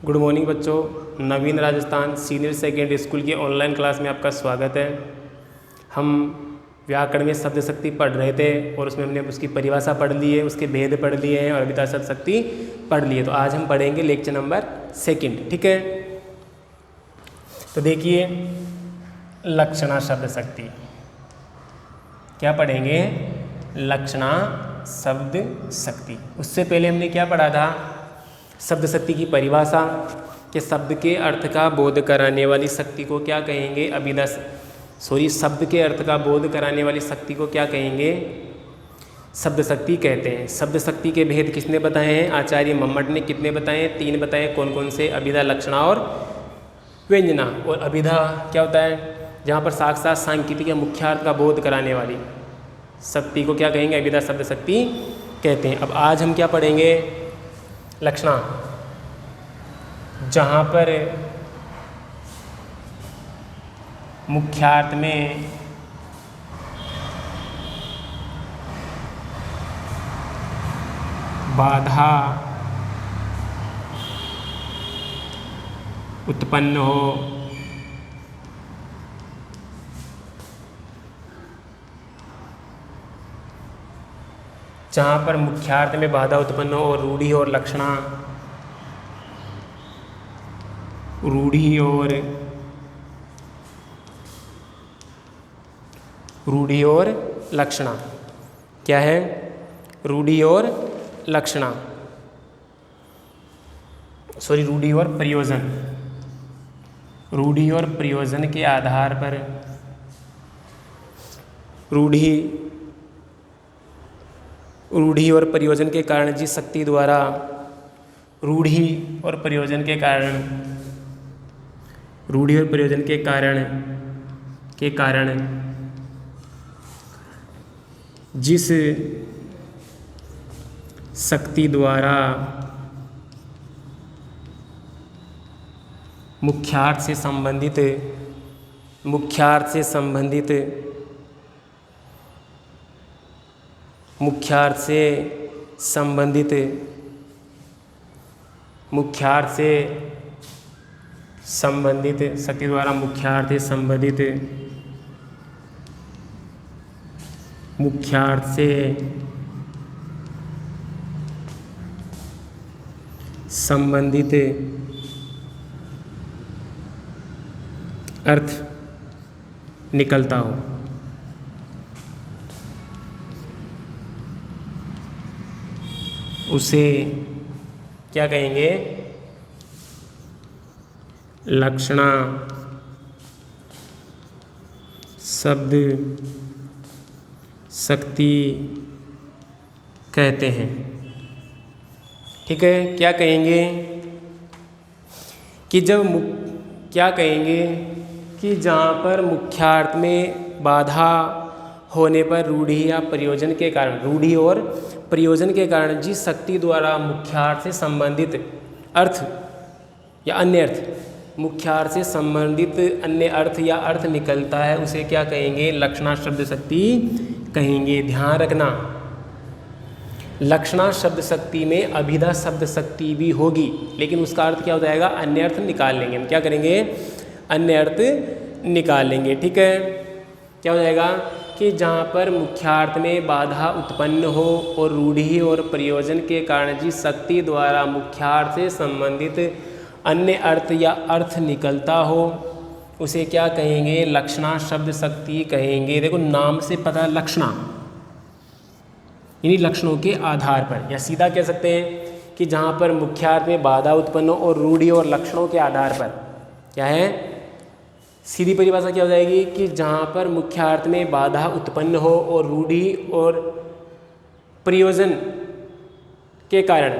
Good morning बच्चों, नवीन Rajasthan senior secondary school की online class में आपका स्वागत है। हम व्याकरण में शब्द शक्ति पढ़ रहे थे और उसमें हमने उसकी परिभाषा पढ़ ली है, उसके भेद पढ़ लिए हैं और अभिधा शब्द शक्ति पढ़ ली है। तो आज हम पढ़ेंगे लेक्चर नंबर 2, ठीक है। तो देखिए, लक्षणा शब्द शक्ति क्या पढ़ेंगे? लक्षणा शब्द शक्ति। उससे पहले हमने क्या पढ़ा था? शब्द शक्ति की परिभाषा के शब्द के अर्थ का बोध कराने वाली शक्ति को क्या कहेंगे? शब्द के अर्थ का बोध कराने वाली शक्ति को क्या कहेंगे? शब्द शक्ति कहते हैं। शब्द शक्ति के भेद किसने बताए हैं? आचार्य मम्मट ने। कितने बताए हैं? 3 बताए। कौन कौन से? अभिधा, लक्षणा और व्यंजना। और अभिधा क्या होता है? जहाँ पर साक्षात सांकेतिक या मुख्यार्थ का बोध कराने वाली शक्ति को क्या कहेंगे? अभिधा शब्द शक्ति कहते हैं। अब आज हम क्या पढ़ेंगे? लक्षणा, जहाँ पर मुख्यार्थ में बाधा उत्पन्न हो, जहाँ पर मुख्यार्थ में बाधा उत्पन्न हो और रूढ़ि और लक्षणा, रूढ़ि और लक्षणा क्या है? रूढ़ि और लक्षणा, रूढ़ि और प्रयोजन। रूढ़ि और प्रयोजन के आधार पर रूढ़ि और प्रयोजन के कारण जिस शक्ति द्वारा रूढ़ि और प्रयोजन के कारण जिस शक्ति द्वारा मुख्यार्थ से संबंधित शक्ति द्वारा मुख्यार्थ से संबंधित अर्थ निकलता हो, उसे क्या कहेंगे? लक्षणा शब्द शक्ति कहते हैं, ठीक है। क्या कहेंगे कि जहाँ पर मुख्यार्थ में बाधा होने पर रूढ़ि या प्रयोजन के कारण, रूढ़ि और प्रयोजन के कारण जिस शक्ति द्वारा मुख्यार्थ से संबंधित अर्थ या अन्य अर्थ, मुख्यार्थ से संबंधित अन्य अर्थ या अर्थ निकलता है, उसे क्या कहेंगे? लक्षणा शब्द शक्ति कहेंगे। ध्यान रखना, लक्षणा शब्द शक्ति में अभिधा शब्द शक्ति भी होगी, लेकिन उसका अर्थ क्या हो जाएगा? अन्य अर्थ निकाल लेंगे। हम क्या करेंगे? अन्य अर्थ निकाल लेंगे, ठीक है। क्या हो जाएगा कि जहाँ पर मुख्यार्थ में बाधा उत्पन्न हो और रूढ़ि और प्रयोजन के कारण जिस शक्ति द्वारा मुख्यार्थ से संबंधित अन्य अर्थ या अर्थ निकलता हो, उसे क्या कहेंगे? लक्षणा शब्द शक्ति कहेंगे। देखो, नाम से पता, लक्षणा इन्हीं लक्षणों के आधार पर, या सीधा कह सकते हैं कि जहाँ पर मुख्यार्थ में बाधा उत्पन्न हो और रूढ़ि और लक्षणों के आधार पर, क्या है? सीधी परिभाषा क्या हो जाएगी कि जहाँ पर मुख्यार्थ में बाधा उत्पन्न हो और रूढ़ि और प्रयोजन के कारण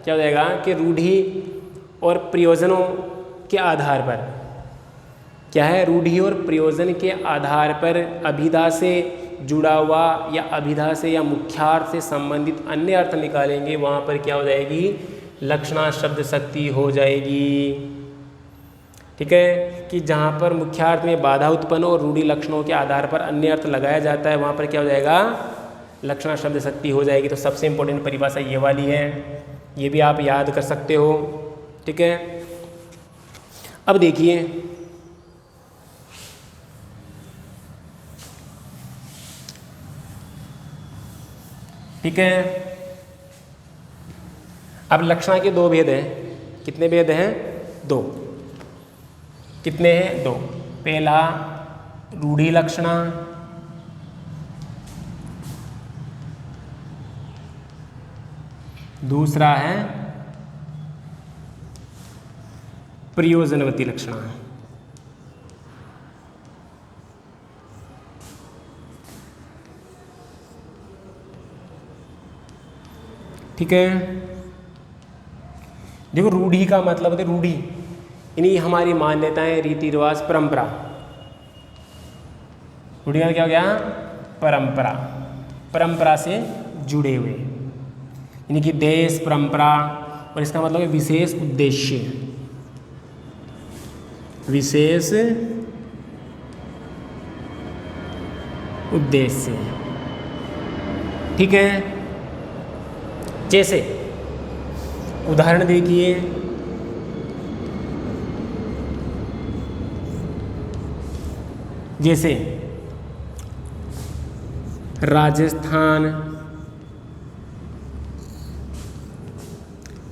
क्या हो जाएगा कि रूढ़ि और प्रयोजनों के आधार पर, क्या है? रूढ़ि और प्रयोजन के आधार पर अभिधा से जुड़ा हुआ या अभिधा से या मुख्यार्थ से संबंधित अन्य अर्थ निकालेंगे, वहाँ पर क्या हो जाएगी? लक्षणा शब्द शक्ति हो जाएगी, ठीक है। कि जहाँ पर मुख्यार्थ में बाधा उत्पन्न और रूढ़ि लक्षणों के आधार पर अन्य अर्थ लगाया जाता है, वहाँ पर क्या हो जाएगा? लक्षणा शब्द शक्ति हो जाएगी। तो सबसे इम्पोर्टेंट परिभाषा ये वाली है, ये भी आप याद कर सकते हो, ठीक है। अब देखिए ठीक है, अब लक्षणा के दो भेद हैं। कितने भेद हैं? दो। कितने हैं? दो। पहला रूढ़ि लक्षणा, दूसरा है प्रयोजनवती लक्षणा। ठीक है, देखो रूढ़ि का मतलब है रूढ़ि, यानी हमारी मान्यताएं, रीति रिवाज, परंपरा। रूढ़ि का क्या हो गया? परंपरा। परंपरा से जुड़े हुए, यानी कि देश, परंपरा, और इसका मतलब है विशेष उद्देश्य। विशेष उद्देश्य। ठीक है, जैसे उदाहरण देखिए, जैसे राजस्थान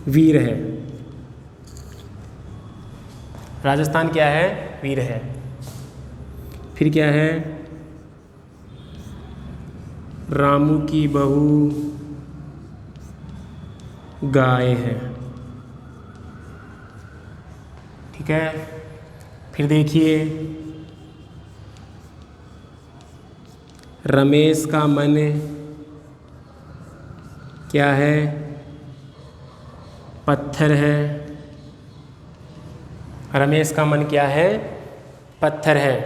वीर है। राजस्थान क्या है? वीर है। फिर क्या है? रामू की बहू गाय है। ठीक है, फिर देखिए रमेश का मन क्या है? पत्थर है। रमेश का मन क्या है? पत्थर है।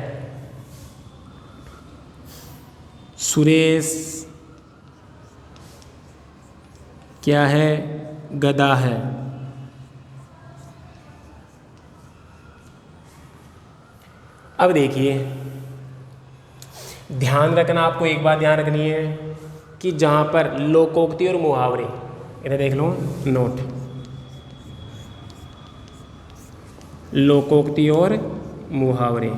सुरेश क्या है? गदा है। अब देखिए, ध्यान रखना, आपको एक बात ध्यान रखनी है कि जहाँ पर लोकोक्ति और मुहावरे, इन्हें देख लो, नोट, लोकोक्ति और मुहावरे,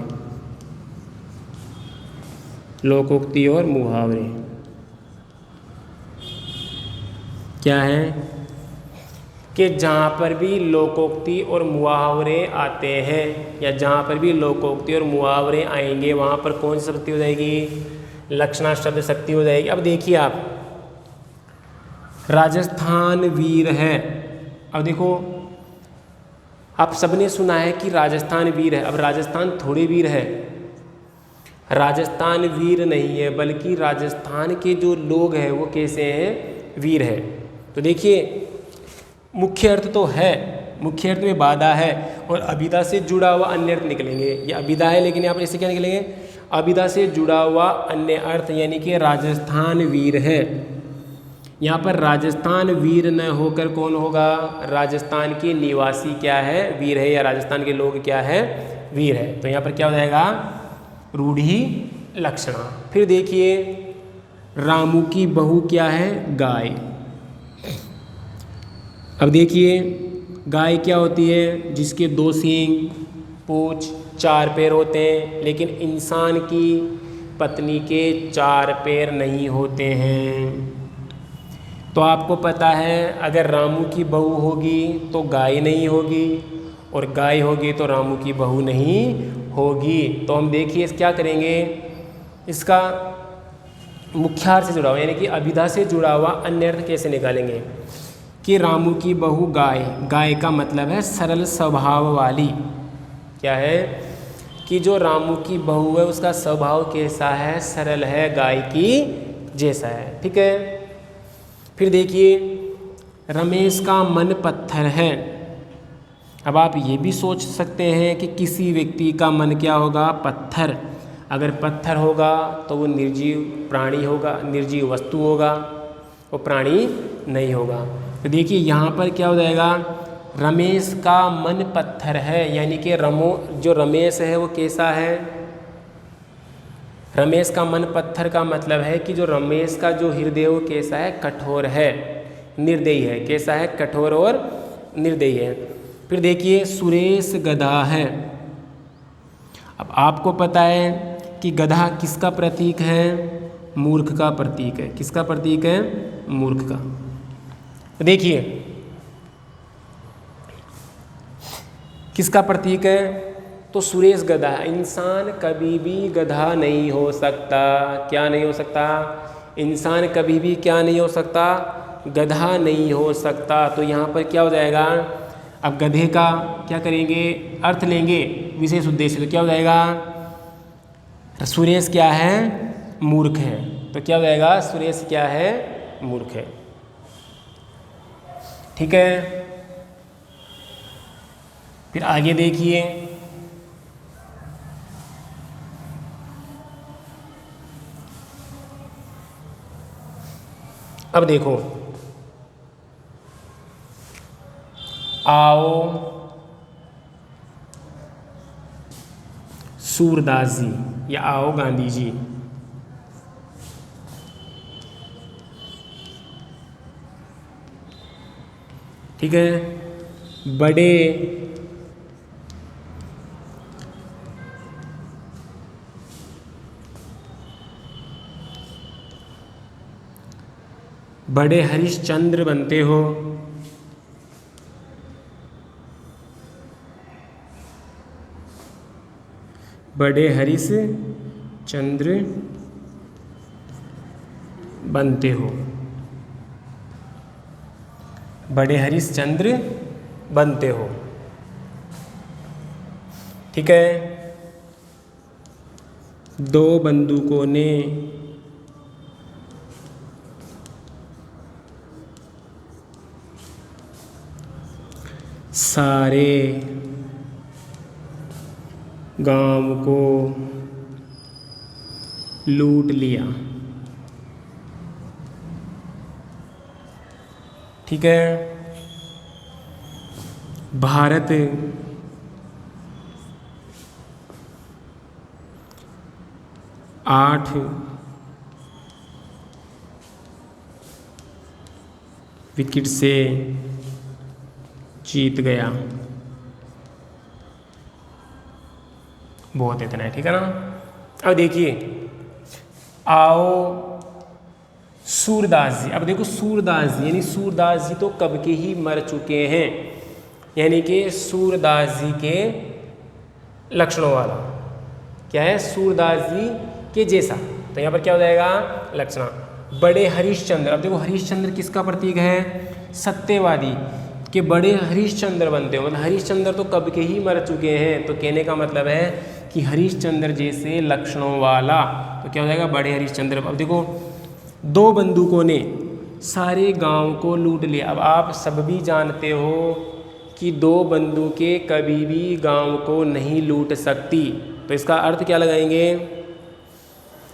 लोकोक्ति और मुहावरे क्या है? कि जहाँ पर भी लोकोक्ति और मुहावरे आते हैं, या जहाँ पर भी लोकोक्ति और मुहावरे आएंगे, वहाँ पर कौन सी शक्ति हो जाएगी? लक्षणा शब्द शक्ति हो जाएगी। अब देखिए आप, राजस्थान वीर है। अब देखो, आप सबने सुना है कि राजस्थान वीर है। अब राजस्थान थोड़ी वीर है, राजस्थान वीर नहीं है, बल्कि राजस्थान के जो लोग हैं वो कैसे हैं? वीर है। तो देखिए, मुख्य अर्थ तो है, मुख्य अर्थ में बाधा है, और अभिधा से जुड़ा हुआ अन्य अर्थ निकलेंगे। ये अभिधा है, लेकिन यहाँ पर इससे क्या निकलेंगे? अभिधा से जुड़ा हुआ अन्य अर्थ, यानी कि राजस्थान वीर है। यहाँ पर राजस्थान वीर न होकर कौन होगा? राजस्थान के निवासी क्या है? वीर है, या राजस्थान के लोग क्या है? वीर है। तो यहाँ पर क्या हो जाएगा? रूढ़ि लक्षणा। फिर देखिए, रामू की बहू क्या है? गाय। अब देखिए, गाय क्या होती है? जिसके दो सींग, पूंछ, चार पैर होते हैं, लेकिन इंसान की पत्नी के चार पैर नहीं होते हैं। तो आपको पता है, अगर रामू की बहू होगी तो गाय नहीं होगी, और गाय होगी तो रामू की बहू नहीं होगी। तो हम देखिए क्या करेंगे, इसका मुख्यार्थ से जुड़ा हुआ, यानी कि अभिधा से जुड़ा हुआ अन्य अर्थ कैसे निकालेंगे? कि रामू की बहू गाय, गाय का मतलब है सरल स्वभाव वाली। क्या है? कि जो रामू की बहू है उसका स्वभाव कैसा है? सरल है, गाय की जैसा है। ठीक है, फिर देखिए, रमेश का मन पत्थर है। अब आप ये भी सोच सकते हैं कि किसी व्यक्ति का मन क्या होगा? पत्थर। अगर पत्थर होगा तो वो निर्जीव प्राणी होगा, निर्जीव वस्तु होगा, वो प्राणी नहीं होगा। तो देखिए यहाँ पर क्या हो जाएगा? रमेश का मन पत्थर है, यानी कि जो रमेश है वो कैसा है? रमेश का मन पत्थर का मतलब है कि जो रमेश का जो हृदय वो कैसा है? कठोर है, निर्दयी है। कैसा है? कठोर और निर्दयी है। फिर देखिए सुरेश गधा है। अब आपको पता है कि गधा किसका प्रतीक है? मूर्ख का प्रतीक है। किसका प्रतीक है? मूर्ख का। देखिए किसका प्रतीक है? तो सुरेश गधा। इंसान कभी भी गधा नहीं हो सकता। क्या नहीं हो सकता? इंसान कभी भी क्या नहीं हो सकता? गधा नहीं हो सकता। तो यहाँ पर क्या हो जाएगा? अब गधे का क्या करेंगे? अर्थ लेंगे विशेष उद्देश्य। तो क्या हो जाएगा? सुरेश क्या है? मूर्ख है। तो क्या हो जाएगा? सुरेश क्या है? मूर्ख है। ठीक है, फिर आगे देखिए। अब देखो, आओ सूरदास जी या आओ गांधी जी। ठीक है, बड़े बड़े हरिश्चंद्र बनते हो। बड़े हरिश्चंद्र बनते हो। बड़े हरिश्चंद्र बनते हो। ठीक है, दो बंदूकों ने सारे गांव को लूट लिया। ठीक है, भारत आठ विकेट से जीत गया। बहुत इतना है। ठीक है ना। अब देखिए, आओ सूरदास जी। अब देखो सूरदास जी यानी सूरदास जी तो कब के ही मर चुके हैं, यानी कि सूरदास जी के लक्षणों वाला क्या है? सूरदास जी के जैसा। तो यहाँ पर क्या हो जाएगा? लक्षण। बड़े हरिश्चंद्र। अब देखो हरिश्चंद्र किसका प्रतीक है? सत्यवादी के बड़े हरिश्चंद्र बनते हो। मतलब हरिश्चंद्र तो कब के ही मर चुके हैं। तो कहने का मतलब है कि हरिश्चंद्र जैसे लक्षणों वाला। तो क्या हो जाएगा? बड़े हरिश्चंद्र। अब देखो, दो बंदूकों ने सारे गांव को लूट लिया। अब आप सब भी जानते हो कि दो बंदूकें कभी भी गांव को नहीं लूट सकती। तो इसका अर्थ क्या लगाएंगे?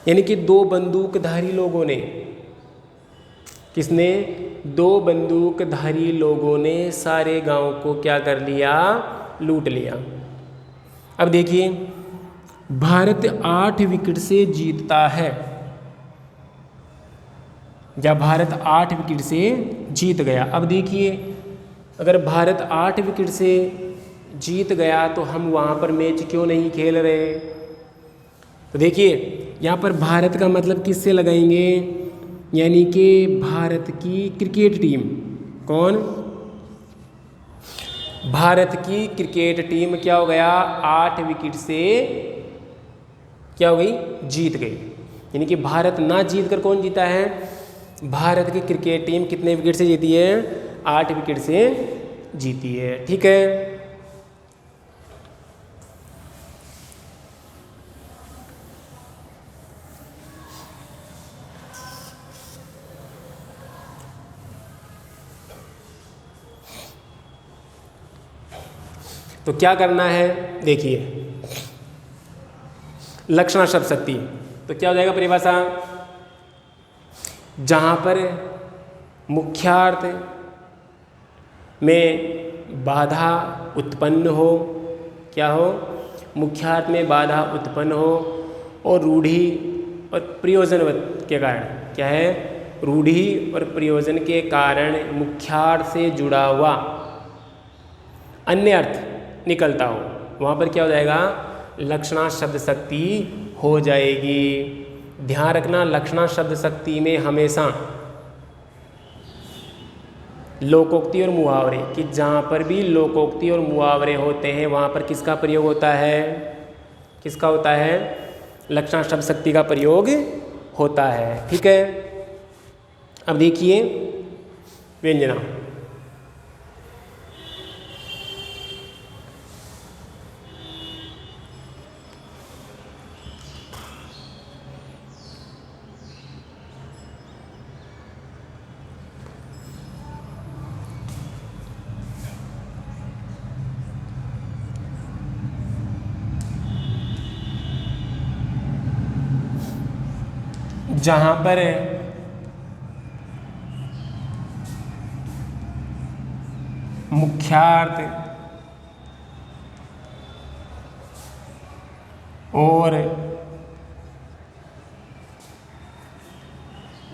यानी कि दो बंदूकधारी लोगों ने, किसने? दो बंदूकधारी लोगों ने सारे गांव को क्या कर लिया? लूट लिया। अब देखिए, भारत 8 विकेट से जीतता है। या भारत 8 विकेट से जीत गया। अब देखिए, अगर भारत 8 विकेट से जीत गया तो हम वहाँ पर मैच क्यों नहीं खेल रहे? तो देखिए, यहाँ पर भारत का मतलब किससे लगाएंगे? यानी कि भारत की क्रिकेट टीम। कौन? भारत की क्रिकेट टीम क्या हो गया? 8 विकेट से क्या हो गई? जीत गई। यानी कि भारत ना जीत कर कौन जीता है? भारत की क्रिकेट टीम कितने विकेट से जीती है? 8 विकेट से जीती है। ठीक है, तो क्या करना है? देखिए, लक्षणा शब्द शक्ति। तो क्या हो जाएगा परिभाषा? जहाँ पर मुख्यार्थ में बाधा उत्पन्न हो, क्या हो? मुख्यार्थ में बाधा उत्पन्न हो और रूढ़ि और प्रयोजन के कारण, क्या है? रूढ़ि और प्रयोजन के कारण मुख्यार्थ से जुड़ा हुआ अन्य अर्थ निकलता हो, वहाँ पर क्या हो जाएगा, लक्षणा शब्द शक्ति हो जाएगी। ध्यान रखना, लक्षणा शब्द शक्ति में हमेशा लोकोक्ति और मुहावरे, कि जहाँ पर भी लोकोक्ति और मुहावरे होते हैं वहाँ पर किसका प्रयोग होता है, किसका होता है, लक्षणा शब्द शक्ति का प्रयोग होता है। ठीक है, अब देखिए व्यंजना। जहाँ पर मुख्यार्थ और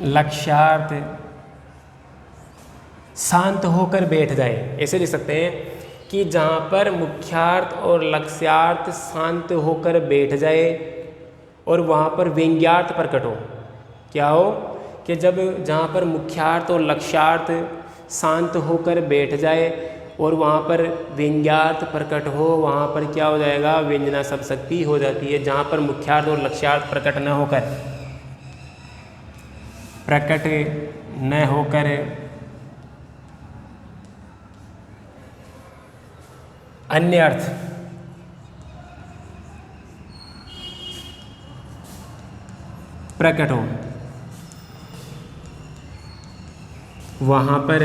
लक्ष्यार्थ शांत होकर बैठ जाए, ऐसे लिख सकते हैं कि जहाँ पर मुख्यार्थ और लक्ष्यार्थ शांत होकर बैठ जाए और वहाँ पर व्यंग्यार्थ प्रकट हो। क्या हो कि जब जहाँ पर मुख्यार्थ और लक्ष्यार्थ शांत होकर बैठ जाए और वहाँ पर व्यंग्यार्थ प्रकट हो, वहाँ पर क्या हो जाएगा, व्यंजना शब्द शक्ति हो जाती है। जहाँ पर मुख्यार्थ और लक्ष्यार्थ प्रकट न होकर अन्य अर्थ प्रकट हो, वहाँ पर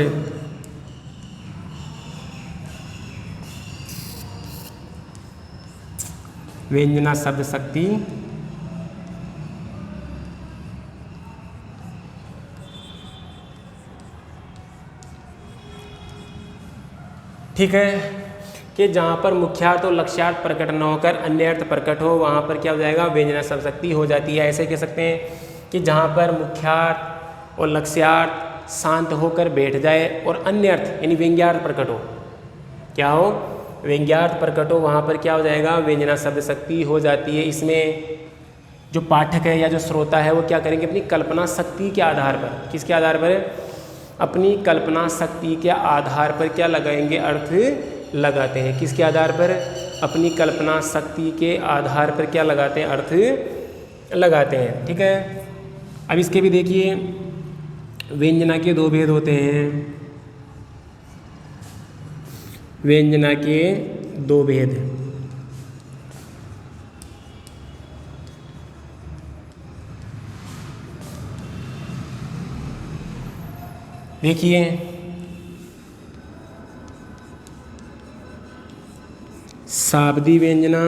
व्यंजना शब्द शक्ति ठीक है, कि जहाँ पर मुख्यार्थ और लक्ष्यार्थ प्रकट न होकर अन्य अर्थ प्रकट हो, वहाँ पर क्या हो जाएगा, व्यंजना शब्द शक्ति हो जाती है। ऐसे कह सकते हैं कि जहाँ पर मुख्यार्थ और लक्ष्यार्थ शांत होकर बैठ जाए और अन्य अर्थ यानी व्यंग्यार्थ प्रकट हो, क्या हो, व्यंग्यार्थ प्रकट हो, वहाँ पर क्या हो जाएगा, व्यंजना शब्द शक्ति हो जाती है। इसमें जो पाठक है या जो श्रोता है वो क्या करेंगे, अपनी कल्पना शक्ति के आधार पर, किसके आधार पर, अपनी कल्पना शक्ति के आधार पर क्या लगाएंगे, अर्थ लगाते हैं। किसके आधार पर, अपनी कल्पना शक्ति के आधार पर क्या लगाते हैं, अर्थ लगाते हैं। ठीक है, अब इसके भी देखिए व्यंजना के दो भेद होते हैं, व्यंजना के दो भेद। देखिए शाब्दी व्यंजना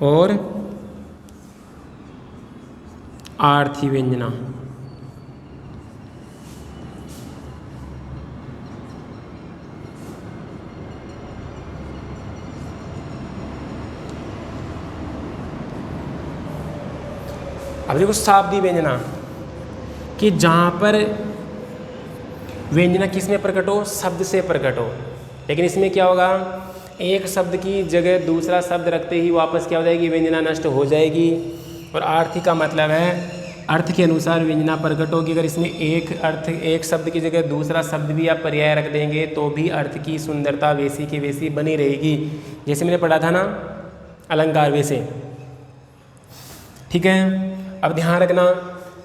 और आर्थी व्यंजना। अब देखो शाब्दी व्यंजना कि जहाँ पर व्यंजना किस में प्रकट हो, शब्द से प्रकट हो, लेकिन इसमें क्या होगा, एक शब्द की जगह दूसरा शब्द रखते ही वापस क्या हो जाएगी, व्यंजना नष्ट हो जाएगी। और आर्थी का मतलब है अर्थ के अनुसार व्यंजना प्रकट होगी। अगर इसमें एक शब्द की जगह दूसरा शब्द भी आप पर्याय रख देंगे तो भी अर्थ की सुंदरता वैसी की वैसी बनी रहेगी। जैसे मैंने पढ़ा था ना अलंकार वैसे। ठीक है, अब ध्यान रखना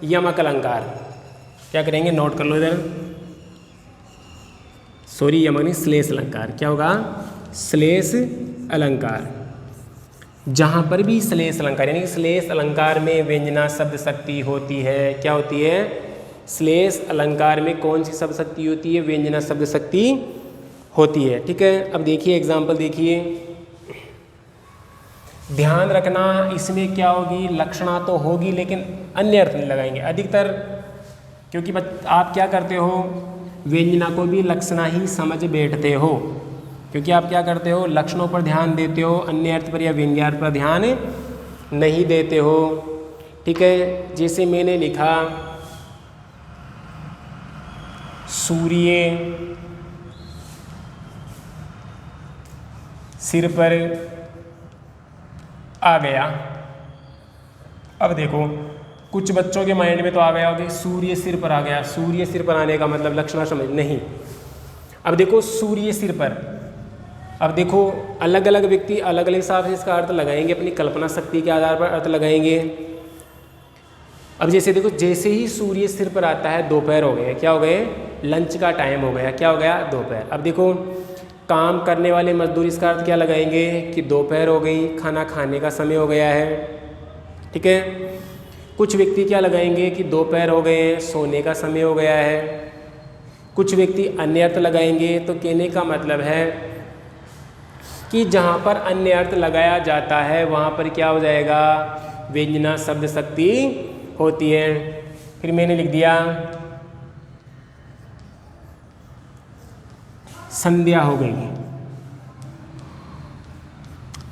यमक अलंकार क्या करेंगे, नोट कर लो इधर, सॉरी यमक नहीं, श्लेष अलंकार। क्या होगा, श्लेष अलंकार। जहाँ पर भी श्लेष अलंकार यानी श्लेष अलंकार में व्यंजना शब्द शक्ति होती है, क्या होती है, श्लेष अलंकार में कौन सी शब्द शक्ति होती है, व्यंजना शब्द शक्ति होती है। ठीक है, अब देखिए एग्जाम्पल देखिए, ध्यान रखना इसमें क्या होगी, लक्षणा तो होगी लेकिन अन्य अर्थ नहीं लगाएंगे अधिकतर, क्योंकि आप क्या करते हो, व्यंजना को भी लक्षणा ही समझ बैठते हो, क्योंकि आप क्या करते हो, लक्षणों पर ध्यान देते हो, अन्य अर्थ पर या व्यंग्यार्थ पर ध्यान नहीं देते हो। ठीक है, जैसे मैंने लिखा सूर्य सिर पर आ गया। अब देखो कुछ बच्चों के माइंड में तो आ गया होगा सूर्य सिर पर आ गया, सूर्य सिर पर आने का मतलब लक्षण समझ नहीं। अब देखो सूर्य सिर पर, अब देखो अलग अलग व्यक्ति अलग अलग हिसाब से इसका अर्थ लगाएंगे, अपनी कल्पना शक्ति के आधार पर अर्थ लगाएंगे। अब जैसे देखो जैसे ही सूर्य सिर पर आता है दोपहर हो गए, क्या हो गए, लंच का टाइम हो गया, क्या हो गया, दोपहर। अब देखो काम करने वाले मजदूर इसका अर्थ क्या लगाएंगे कि दोपहर हो गई, खाना खाने का समय हो गया है, ठीक है। कुछ व्यक्ति क्या लगाएंगे कि दोपहर हो गए, सोने का समय हो गया है। कुछ व्यक्ति अन्य अर्थ लगाएंगे। तो कहने का मतलब है कि जहाँ पर अन्य अर्थ लगाया जाता है वहाँ पर क्या हो जाएगा, व्यंजना शब्द शक्ति होती है। फिर मैंने लिख दिया संध्या हो गई।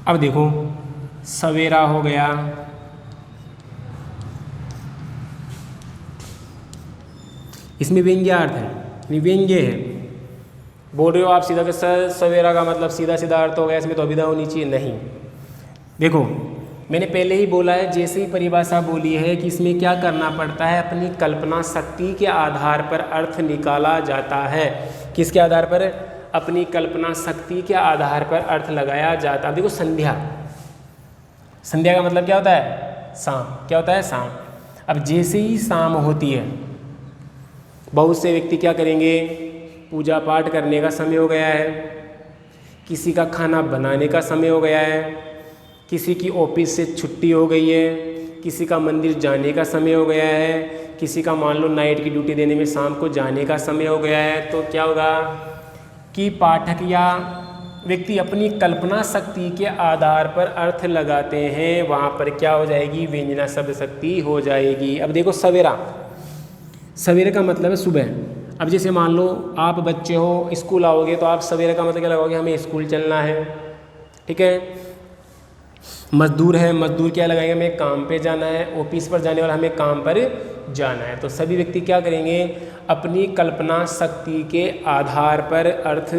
अब देखो सवेरा हो गया, इसमें व्यंग्यार्थ है, व्यंग्य है। बोल रहे हो आप सीधा कि सर सवेरा का मतलब सीधा सीधा अर्थ हो गया, इसमें तो अभिधा होनी चाहिए, नहीं। देखो मैंने पहले ही बोला है, जैसे ही परिभाषा बोली है कि इसमें क्या करना पड़ता है, अपनी कल्पना शक्ति के आधार पर अर्थ निकाला जाता है। किसके आधार पर, अपनी कल्पना शक्ति के आधार पर अर्थ लगाया जाता है। देखो संध्या, संध्या का मतलब क्या होता है, शाम, क्या होता है, शाम। अब जैसे ही शाम होती है बहुत से व्यक्ति क्या करेंगे, पूजा पाठ करने का समय हो गया है, किसी का खाना बनाने का समय हो गया है, किसी की ऑफिस से छुट्टी हो गई है, किसी का मंदिर जाने का समय हो गया है, किसी का मान लो नाइट की ड्यूटी देने में शाम को जाने का समय हो गया है। तो क्या होगा कि पाठक या व्यक्ति अपनी कल्पना शक्ति के आधार पर अर्थ लगाते हैं, वहाँ पर क्या हो जाएगी, व्यंजना शब्द शक्ति हो जाएगी। अब देखो सवेरा, सवेरे का मतलब है सुबह। अब जैसे मान लो आप बच्चे हो, स्कूल आओगे, तो आप सवेरे का मतलब क्या लगाओगे, हमें स्कूल चलना है, ठीक है। मजदूर है, मजदूर क्या लगाएंगे, हमें काम पे जाना है, ऑफिस पर जाने वाला हमें काम पर जाना है। तो सभी व्यक्ति क्या करेंगे, अपनी कल्पना शक्ति के आधार पर अर्थ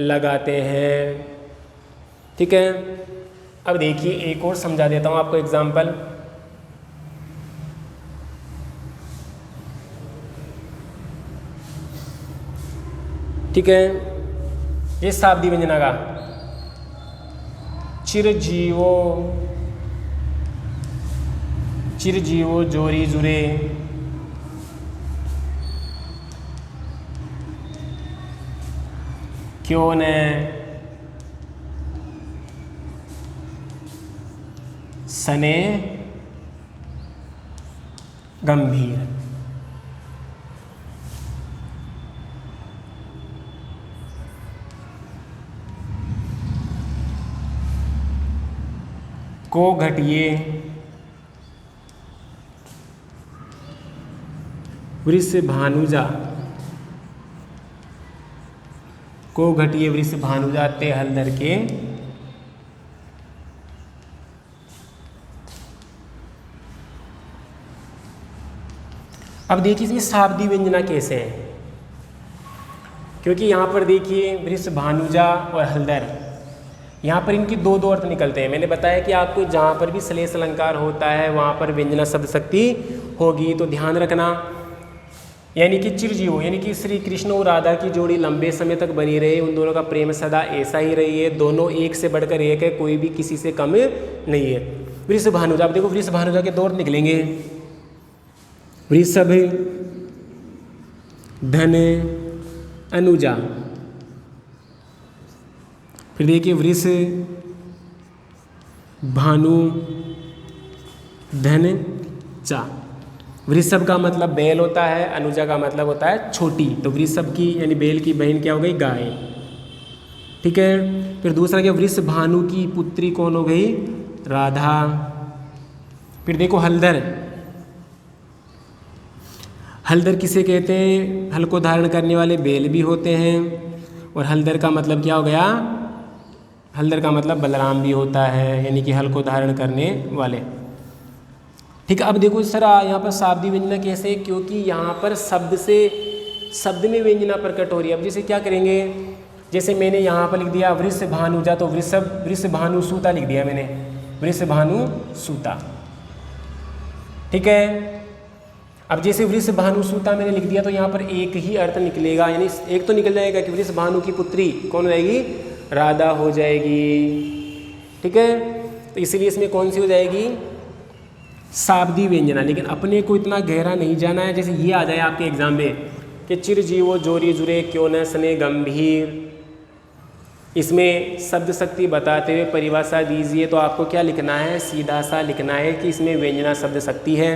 लगाते हैं, ठीक है। अब देखिए एक और समझा देता हूँ आपको एग्जाम्पल। ठीक है, ये शाब्दी व्यंजना का चिरजीवो, चिरजीवो जोरी जुरे, क्यों ने सने गंभीर। को घटिए वृष भानुजा, को घटिए वृष भानुजा ते हलदर के। अब देखिए इसमें शाब्दी व्यंजना कैसे है, क्योंकि यहाँ पर देखिए वृष भानुजा और हलदर, यहाँ पर इनकी दो दो अर्थ निकलते हैं। मैंने बताया कि आपको जहाँ पर भी श्लेष अलंकार होता है वहाँ पर व्यंजना शब्द शक्ति होगी, तो ध्यान रखना। यानी कि चिरजीवो, यानी कि श्री कृष्ण और राधा की जोड़ी लंबे समय तक बनी रहे, उन दोनों का प्रेम सदा ऐसा ही रही है, दोनों एक से बढ़कर एक है, कोई भी किसी से कम नहीं है। वृष भानुजा, अब देखो वृष भानुजा के दो अर्थ निकलेंगे, वृषभ धन अनुजा। फिर देखिए वृष भानु धन चा। वृषभ का मतलब बैल होता है, अनुजा का मतलब होता है छोटी, तो वृषभ की यानी बैल की बहन क्या हो गई, गाय, ठीक है। फिर दूसरा क्या, वृष भानु की पुत्री कौन हो गई, राधा। फिर देखो हलधर, हलधर किसे कहते हैं, हल को धारण करने वाले बैल भी होते हैं, और हलधर का मतलब क्या हो गया, हलधर का मतलब बलराम भी होता है, यानी कि हल को धारण करने वाले, ठीक है। अब देखो सर यहाँ पर शाब्दी व्यंजना कैसे, क्योंकि यहाँ पर शब्द से शब्द में व्यंजना प्रकट हो रही है। अब जैसे क्या करेंगे, जैसे मैंने यहाँ पर लिख दिया वृषभानुजा, तो वृषभानुसुता लिख दिया मैंने, वृषभानुसुता। ठीक है। अब जैसे वृषभानुसुता मैंने लिख दिया तो यहाँ पर एक ही अर्थ निकलेगा, यानी एक तो निकल जाएगा कि वृषभानु की पुत्री कौन हो जाएगी, राधा हो जाएगी। ठीक है, तो इसलिए इसमें कौन सी हो जाएगी, शाब्दी व्यंजना। लेकिन अपने को इतना गहरा नहीं जाना है, जैसे ये आ जाए आपके एग्जाम में कि चिरजीवो जोरी जुरे क्यों न सने गंभीर, इसमें शब्द शक्ति बताते हुए परिभाषा दीजिए, तो आपको क्या लिखना है, सीधा सा लिखना है कि इसमें व्यंजना शब्द शक्ति है।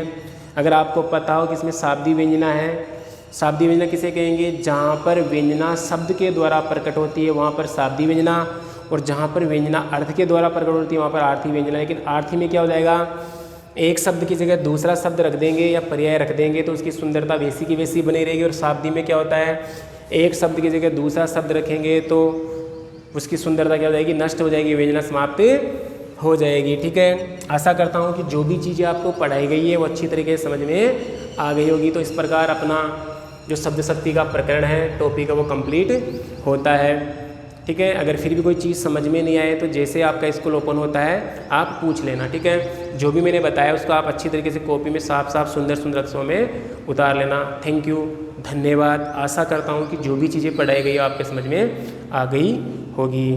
अगर आपको पता हो कि इसमें शाब्दी व्यंजना है, शाब्दी व्यंजना किसे कहेंगे, जहाँ पर व्यंजना शब्द के द्वारा प्रकट होती है वहाँ पर शाब्दी व्यंजना, और जहाँ पर व्यंजना अर्थ के द्वारा प्रकट होती है वहाँ पर आर्थी व्यंजना। लेकिन आर्थी में क्या हो जाएगा, एक शब्द की जगह दूसरा शब्द रख देंगे या पर्याय रख देंगे तो उसकी सुंदरता वैसी की वैसी बनी रहेगी। और शाब्दी में क्या होता है, एक शब्द की जगह दूसरा शब्द रखेंगे तो उसकी सुंदरता क्या हो जाएगी, नष्ट हो जाएगी, व्यंजना समाप्त हो जाएगी। ठीक है, आशा करता हूँ कि जो भी चीज़ें आपको पढ़ाई गई है वो अच्छी तरीके से समझ में आ गई होगी। तो इस प्रकार अपना जो शब्द शक्ति का प्रकरण है, टॉपिक है, वो कंप्लीट होता है। ठीक है, अगर फिर भी कोई चीज़ समझ में नहीं आए तो जैसे आपका स्कूल ओपन होता है आप पूछ लेना। ठीक है, जो भी मैंने बताया उसको आप अच्छी तरीके से कॉपी में साफ साफ सुंदर सुंदर अक्षरों में उतार लेना। थैंक यू, धन्यवाद। आशा करता हूँ कि जो भी चीज़ें पढ़ाई गई आपके समझ में आ गई होगी।